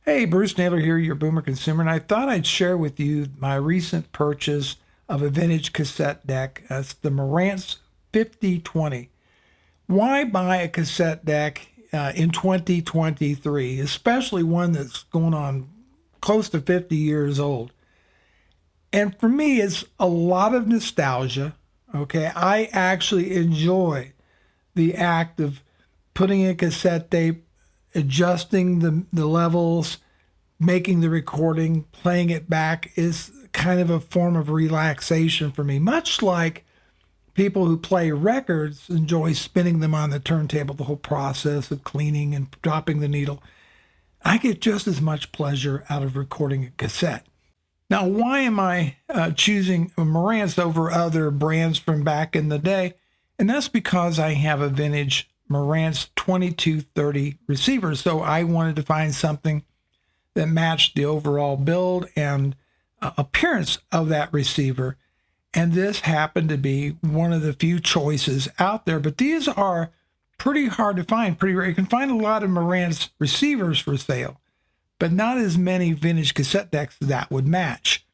Hey, Bruce Naylor here, your boomer consumer, and I thought I'd share with you my recent purchase of a vintage cassette deck. It's the Marantz 5020. Why buy a cassette deck in 2023, especially one that's going on close to 50 years old? And for me, it's a lot of nostalgia. Okay, I actually enjoy the act of putting in cassette tape, adjusting the levels, making the recording, playing it back is kind of a form of relaxation for me, much like people who play records enjoy spinning them on the turntable, the whole process of cleaning and dropping the needle. I get just as much pleasure out of recording a cassette. Now, why am I choosing Marantz over other brands from back in the day? And that's because I have a vintage Marantz 2230 receiver. So I wanted to find something that matched the overall build and appearance of that receiver. And this happened to be one of the few choices out there. But these are pretty hard to find, pretty rare. You can find a lot of Marantz receivers for sale, but not as many vintage cassette decks that would match.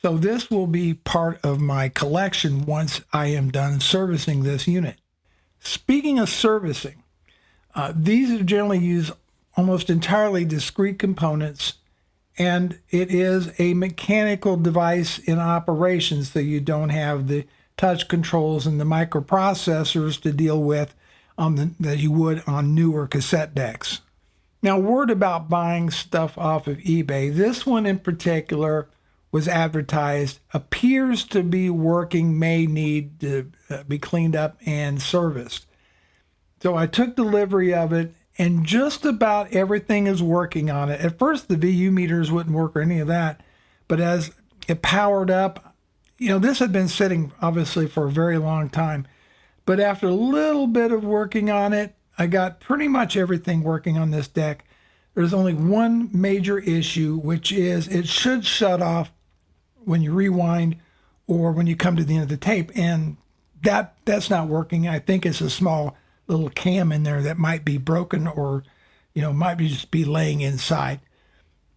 So this will be part of my collection once I am done servicing this unit. Speaking of servicing, these are generally used almost entirely discrete components, and it is a mechanical device in operation, so you don't have the touch controls and the microprocessors to deal with that you would on newer cassette decks. Now, word about buying stuff off of eBay. This one in particular was advertised, appears to be working, may need to be cleaned up and serviced. So I took delivery of it, and just about everything is working on it. At first, the VU meters wouldn't work or any of that, but as it powered up, this had been sitting obviously for a very long time. But after a little bit of working on it, I got pretty much everything working on this deck. There's only one major issue, which is it should shut off when you rewind or when you come to the end of the tape, and that's not working. I think it's a small little cam in there that might be broken or might just be laying inside.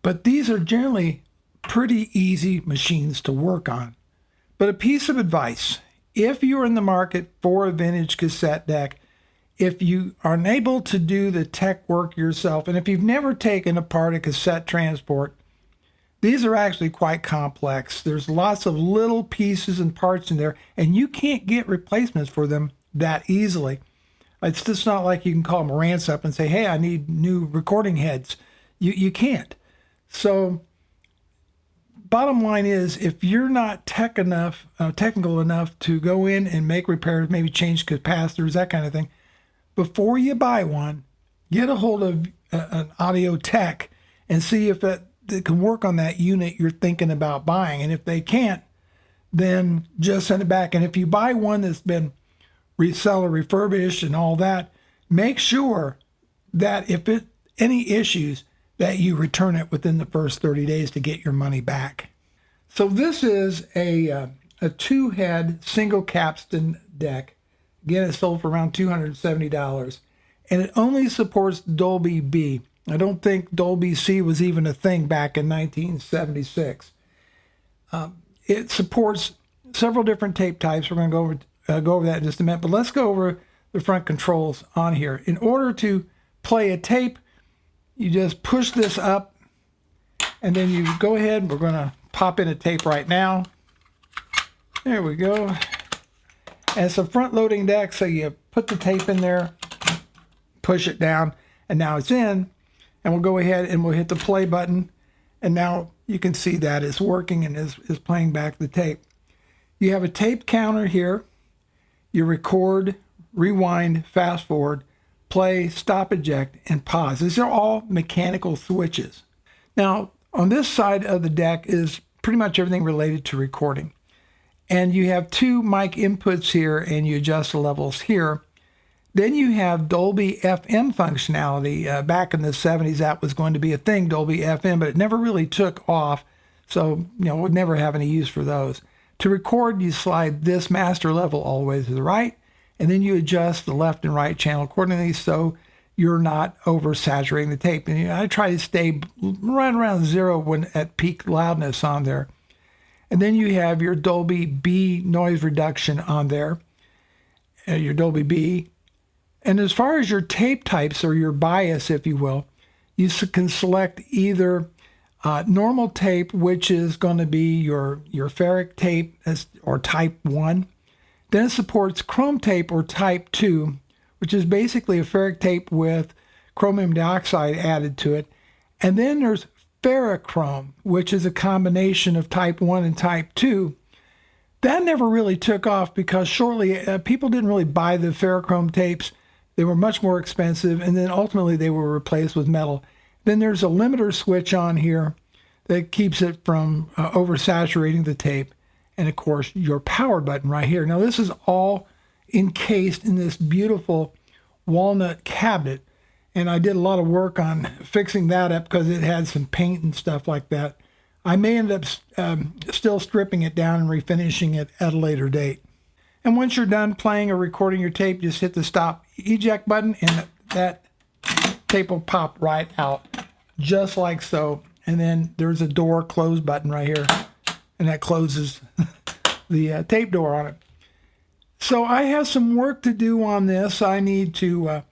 But these are generally pretty easy machines to work on. But a piece of advice: if you're in the market for a vintage cassette deck, if you are unable to do the tech work yourself, and if you've never taken apart a cassette transport, these are actually quite complex. There's lots of little pieces and parts in there, and you can't get replacements for them that easily. It's just not like you can call Marantz up and say, hey, I need new recording heads. You can't. So bottom line is, if you're not technical enough to go in and make repairs, maybe change capacitors, that kind of thing, before you buy one, get a hold of an audio tech and see if it can work on that unit you're thinking about buying. And if they can't, then just send it back. And if you buy one that's been reseller refurbished and all that, make sure that if any issues, that you return it within the first 30 days to get your money back. So this is a two-head single capstan deck. Again, it's sold for around $270, and it only supports Dolby B. I don't think Dolby C was even a thing back in 1976. It supports several different tape types. We're going to go over that in just a minute, but let's go over the front controls on here. In order to play a tape, you just push this up, and then you go ahead. We're going to pop in a tape right now. There we go. And it's a front-loading deck, so you put the tape in there, push it down, and now it's in. And we'll go ahead and we'll hit the play button, and now you can see that it's working and is playing back the tape. You have a tape counter here. You record, rewind, fast forward, play, stop, eject, and pause. These are all mechanical switches. Now, on this side of the deck is pretty much everything related to recording. And you have two mic inputs here, and you adjust the levels here. Then you have Dolby FM functionality. Back in the 70s, that was going to be a thing, Dolby FM, but it never really took off. So, would never have any use for those. To record, you slide this master level all the way to the right, and then you adjust the left and right channel accordingly. So you're not oversaturating the tape. And I try to stay right around 0 when at peak loudness on there. And then you have your Dolby B noise reduction on there, your Dolby B. And as far as your tape types, or your bias, if you will, you can select either normal tape, which is going to be your ferric tape, or type 1. Then it supports chrome tape, or type 2, which is basically a ferric tape with chromium dioxide added to it. And then there's ferrochrome, which is a combination of type 1 and type 2. That never really took off because shortly people didn't really buy the ferrochrome tapes. They were much more expensive, and then ultimately they were replaced with metal. Then there's a limiter switch on here that keeps it from oversaturating the tape. And of course, your power button right here. Now this is all encased in this beautiful walnut cabinet. And I did a lot of work on fixing that up because it had some paint and stuff like that. I may end up still stripping it down and refinishing it at a later date. And once you're done playing or recording your tape, just hit the stop eject button and that tape will pop right out, just like so. And then there's a door close button right here, and that closes the tape door on it. So I have some work to do on this. I need to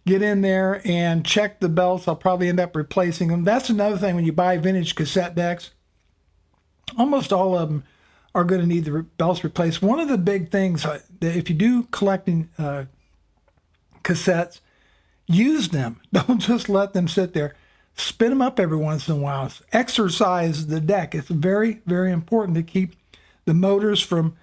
get in there and check the belts. I'll probably end up replacing them. That's another thing when you buy vintage cassette decks. Almost all of them are going to need the belts replaced. One of the big things, that if you do collecting cassettes, use them. Don't just let them sit there. Spin them up every once in a while. Exercise the deck. It's very, very important to keep the motors from,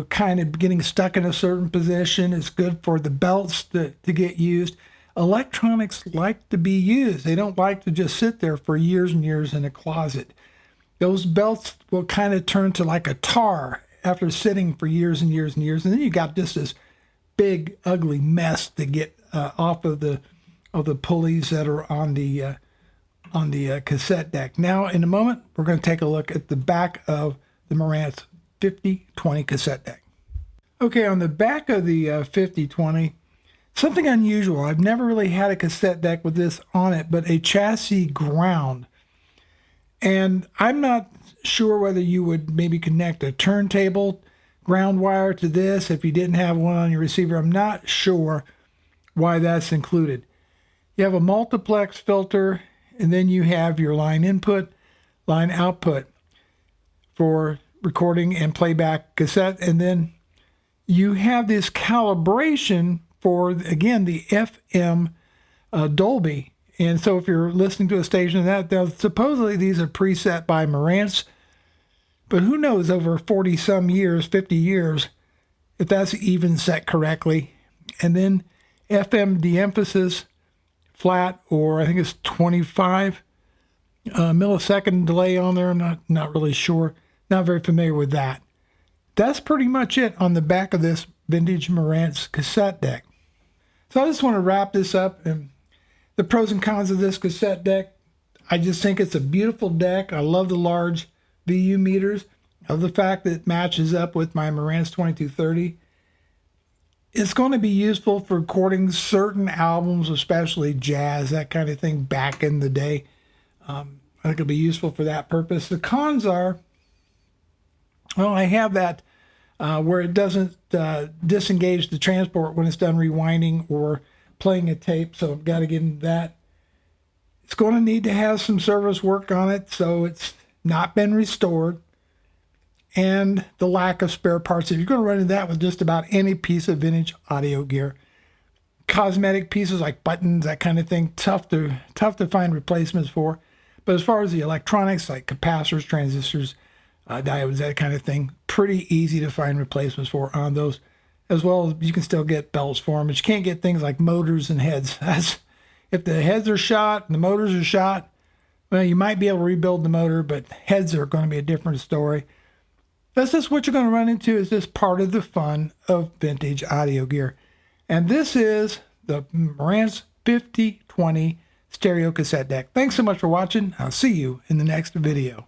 kind of getting stuck in a certain position. It's good for the belts to get used. Electronics like to be used. They don't like to just sit there for years and years in a closet. Those belts will kind of turn to like a tar after sitting for years and years and years. And then you got just this big, ugly mess to get off of the pulleys that are on the cassette deck. Now, in a moment, we're going to take a look at the back of the Marantz 5020 cassette deck. Okay, on the back of the 5020, something unusual. I've never really had a cassette deck with this on it, but a chassis ground. And I'm not sure whether you would maybe connect a turntable ground wire to this if you didn't have one on your receiver. I'm not sure why that's included. You have a multiplex filter, and then you have your line input, line output for recording and playback cassette. And then you have this calibration for, again, the FM Dolby. And so if you're listening to a station that supposedly these are preset by Marantz, but who knows over 40 some years, 50 years, if that's even set correctly. And then FM de-emphasis flat, or I think it's 25 millisecond delay on there. I'm not really sure. Not very familiar with that. That's pretty much it on the back of this vintage Marantz cassette deck. So I just want to wrap this up. And the pros and cons of this cassette deck, I just think it's a beautiful deck. I love the large VU meters. I love the fact that it matches up with my Marantz 2230. It's going to be useful for recording certain albums, especially jazz, that kind of thing back in the day. I think it'll be useful for that purpose. The cons are, well, I have that where it doesn't disengage the transport when it's done rewinding or playing a tape, so I've got to get into that. It's going to need to have some service work on it, so it's not been restored. And the lack of spare parts. If you're going to run into that with just about any piece of vintage audio gear, cosmetic pieces like buttons, that kind of thing, tough to find replacements for. But as far as the electronics like capacitors, transistors, diodes, that kind of thing, pretty easy to find replacements for on those. As well as you can still get belts for them, but you can't get things like motors and heads. If the heads are shot and the motors are shot, well, you might be able to rebuild the motor, but heads are going to be a different story. That's just what you're going to run into. Is this part of the fun of vintage audio gear. And this is the Marantz 5020 stereo cassette deck. Thanks so much for watching. I'll see you in the next video.